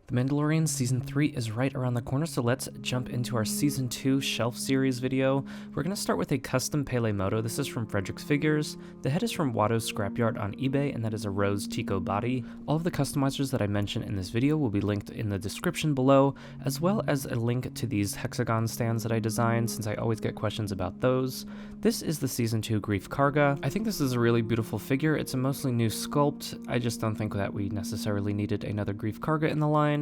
The Mandalorian Season 3 is right around the corner, so let's jump into our Season 2 Shelf Series video. We're going to start with a custom Pele Moto. This is from Frederick's Figures. The head is from Watto's Scrapyard on eBay, and that is a Rose Tico body. All of the customizers that I mentioned in this video will be linked in the description below, as well as a link to these hexagon stands that I designed, since I always get questions about those. This is the Season 2 Greef Karga. I think this is a really beautiful figure. It's a mostly new sculpt. I just don't think that we necessarily needed another Greef Karga in the line.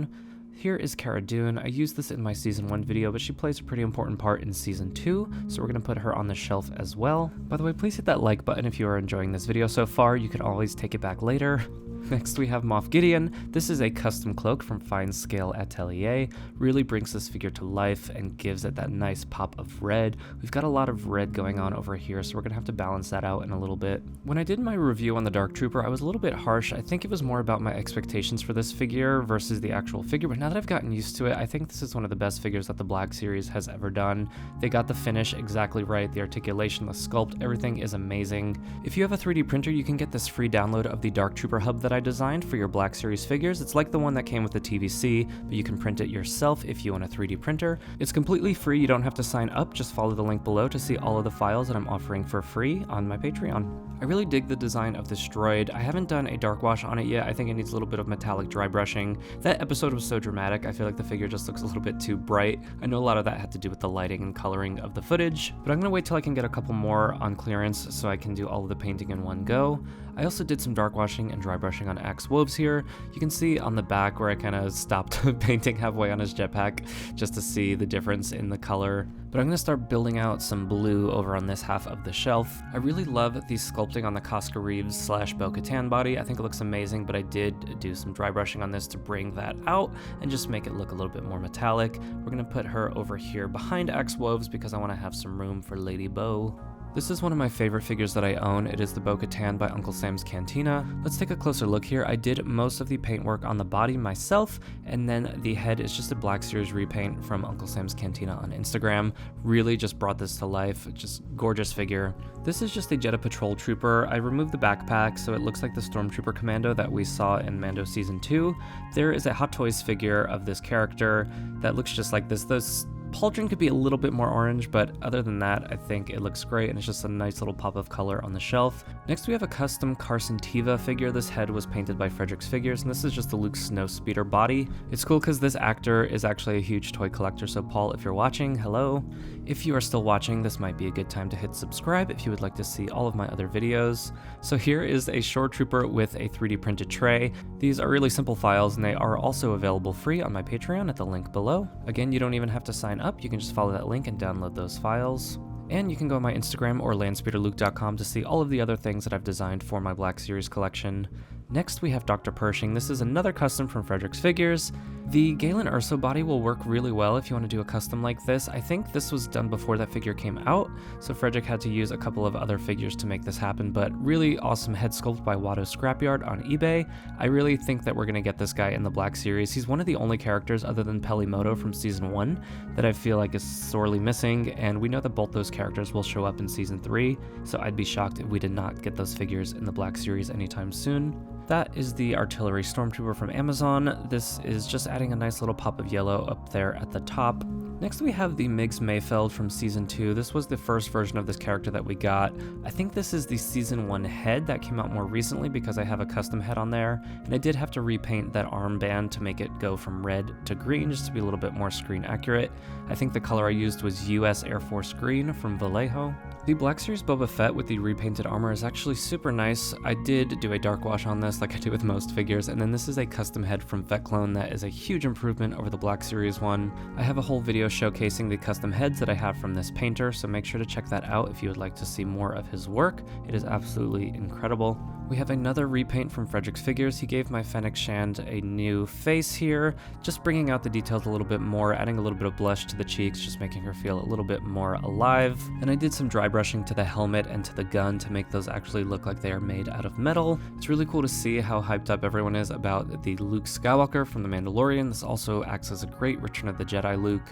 Here is Cara Dune. I used this in my Season 1 video, but she plays a pretty important part in Season 2, so we're going to put her on the shelf as well. By the way, please hit that like button if you are enjoying this video so far. You can always take it back later. Next we have Moff Gideon. This is a custom cloak from Fine Scale Atelier. Really brings this figure to life and gives it that nice pop of red. We've got a lot of red going on over here, so we're gonna have to balance that out in a little bit. When I did my review on the Dark Trooper, I was a little bit harsh. I think it was more about my expectations for this figure versus the actual figure, but now that I've gotten used to it, I think this is one of the best figures that the Black Series has ever done. They got the finish exactly right, the articulation, the sculpt, everything is amazing. If you have a 3D printer, you can get this free download of the Dark Trooper hub that I designed for your Black Series figures. It's like the one that came with the TVC, but you can print it yourself if you own a 3D printer. It's completely free, you don't have to sign up, just follow the link below to see all of the files that I'm offering for free on my Patreon. I really dig the design of this droid. I haven't done a dark wash on it yet. I think it needs a little bit of metallic dry brushing. That episode was so dramatic, I feel like the figure just looks a little bit too bright. I know a lot of that had to do with the lighting and coloring of the footage, but I'm gonna wait till I can get a couple more on clearance so I can do all of the painting in one go. I also did some dark washing and dry brushing on Axe Woves here. You can see on the back where I kind of stopped painting halfway on his jetpack just to see the difference in the color. But I'm going to start building out some blue over on this half of the shelf. I really love the sculpting on the Casca Reeves / Bo-Katan body. I think it looks amazing, but I did do some dry brushing on this to bring that out and just make it look a little bit more metallic. We're going to put her over here behind Axe Woves because I want to have some room for Lady Bo. This is one of my favorite figures that I own. It is the Bo-Katan by Uncle Sam's Cantina. Let's take a closer look here. I did most of the paintwork on the body myself, and then the head is just a Black Series repaint from Uncle Sam's Cantina on Instagram. Really just brought this to life. Just gorgeous figure. This is just a Jedha Patrol Trooper. I removed the backpack so it looks like the Stormtrooper Commando that we saw in Mando Season 2. There is a Hot Toys figure of this character that looks just like this. This pauldron could be a little bit more orange, but other than that, I think it looks great, and it's just a nice little pop of color on the shelf. Next, we have a custom Carson Teva figure. This head was painted by Frederick's Figures, and this is just the Luke Snowspeeder body. It's cool because this actor is actually a huge toy collector, so Paul, if you're watching, hello. If you are still watching, this might be a good time to hit subscribe if you would like to see all of my other videos. So here is a Shore Trooper with a 3D printed tray. These are really simple files, and they are also available free on my Patreon at the link below. Again, you don't even have to sign up. You can just follow that link and download those files. And you can go on my Instagram or landspeederluke.com to see all of the other things that I've designed for my Black Series collection. Next, we have Dr. Pershing. This is another custom from Frederick's Figures. The Galen Erso body will work really well if you want to do a custom like this. I think this was done before that figure came out, so Frederick had to use a couple of other figures to make this happen, but really awesome head sculpt by Watto's Scrapyard on eBay. I really think that we're going to get this guy in the Black Series. He's one of the only characters other than Pele Moto from Season 1 that I feel like is sorely missing, and we know that both those characters will show up in Season 3, so I'd be shocked if we did not get those figures in the Black Series anytime soon. That is the Artillery Stormtrooper from Amazon. This is just adding a nice little pop of yellow up there at the top. Next we have the Migs Mayfeld from Season 2. This was the first version of this character that we got. I think this is the Season 1 head that came out more recently because I have a custom head on there, and I did have to repaint that armband to make it go from red to green just to be a little bit more screen accurate. I think the color I used was US Air Force Green from Vallejo. The Black Series Boba Fett with the repainted armor is actually super nice. I did do a dark wash on this like I do with most figures, and then this is a custom head from Fett Clone that is a huge improvement over the Black Series one. I have a whole video showcasing the custom heads that I have from this painter, so make sure to check that out if you would like to see more of his work. It is absolutely incredible. We have another repaint from Frederick's Figures. He gave my Fennec Shand a new face here, just bringing out the details a little bit more, adding a little bit of blush to the cheeks, just making her feel a little bit more alive. And I did some dry brushing to the helmet and to the gun to make those actually look like they are made out of metal. It's really cool to see how hyped up everyone is about the Luke Skywalker from The Mandalorian. This also acts as a great Return of the Jedi Luke.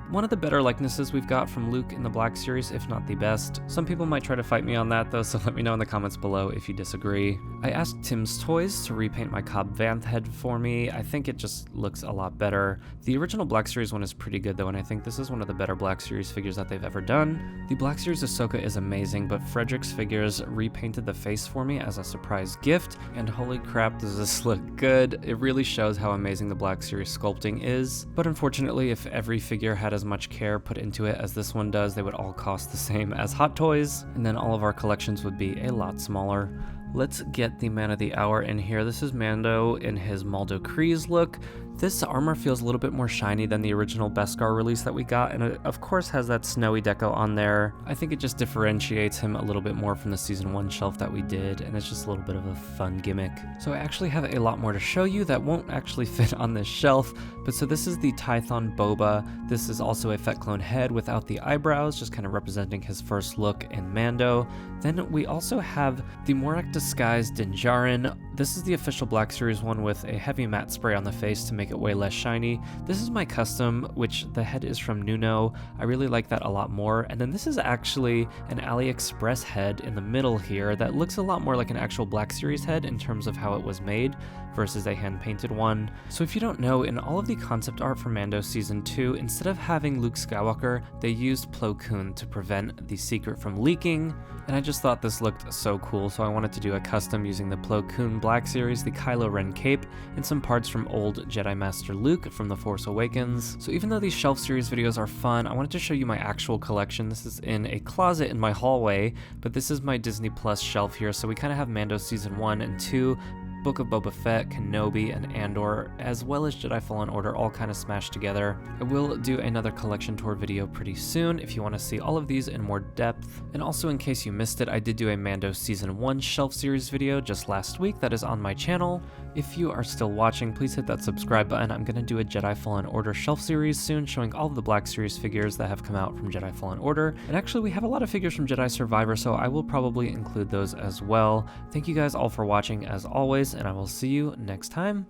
one of the better likenesses we've got from Luke in the Black Series, if not the best. Some people might try to fight me on that though, so let me know in the comments below if you disagree. I asked Tim's Toys to repaint my Cobb Vanth head for me. I think it just looks a lot better. The original Black Series one is pretty good though, and I think this is one of the better Black Series figures that they've ever done. The Black Series Ahsoka is amazing, but Frederick's Figures repainted the face for me as a surprise gift, and holy crap, does this look good. It really shows how amazing the Black Series sculpting is, but unfortunately, if every figure had as much care put into it as this one does, they would all cost the same as Hot Toys, and then all of our collections would be a lot smaller. Let's get the man of the hour in here. This is Mando in his Maldo Kreese look. This armor feels a little bit more shiny than the original Beskar release that we got, and it of course has that snowy deco on there. I think it just differentiates him a little bit more from the Season 1 shelf that we did, and it's just a little bit of a fun gimmick. So I actually have a lot more to show you that won't actually fit on this shelf, but so this is the Tython Boba. This is also a Fett clone head without the eyebrows, just kind of representing his first look in Mando. Then we also have the Morak disguised Din Djarin. This is the official Black Series one with a heavy matte spray on the face to make it way less shiny. This is my custom, which the head is from Nuno. I really like that a lot more. And then this is actually an AliExpress head in the middle here that looks a lot more like an actual Black Series head in terms of how it was made versus a hand-painted one. So if you don't know, in all of the concept art for Mando Season 2, instead of having Luke Skywalker, they used Plo Koon to prevent the secret from leaking, and I just thought this looked so cool, so I wanted to do a custom using the Plo Koon Black Series, the Kylo Ren cape, and some parts from old Jedi Master Luke from The Force Awakens. So even though these shelf series videos are fun, I wanted to show you my actual collection. This is in a closet in my hallway, but this is my Disney Plus shelf here, so we kind of have Mando Season 1 and 2, Book of Boba Fett, Kenobi, and Andor, as well as Jedi Fallen Order all kind of smashed together. I will do another collection tour video pretty soon if you want to see all of these in more depth. And also in case you missed it, I did do a Mando Season 1 shelf series video just last week that is on my channel. If you are still watching, please hit that subscribe button. I'm going to do a Jedi Fallen Order shelf series soon showing all of the Black Series figures that have come out from Jedi Fallen Order. And actually we have a lot of figures from Jedi Survivor, so I will probably include those as well. Thank you guys all for watching as always, and I will see you next time.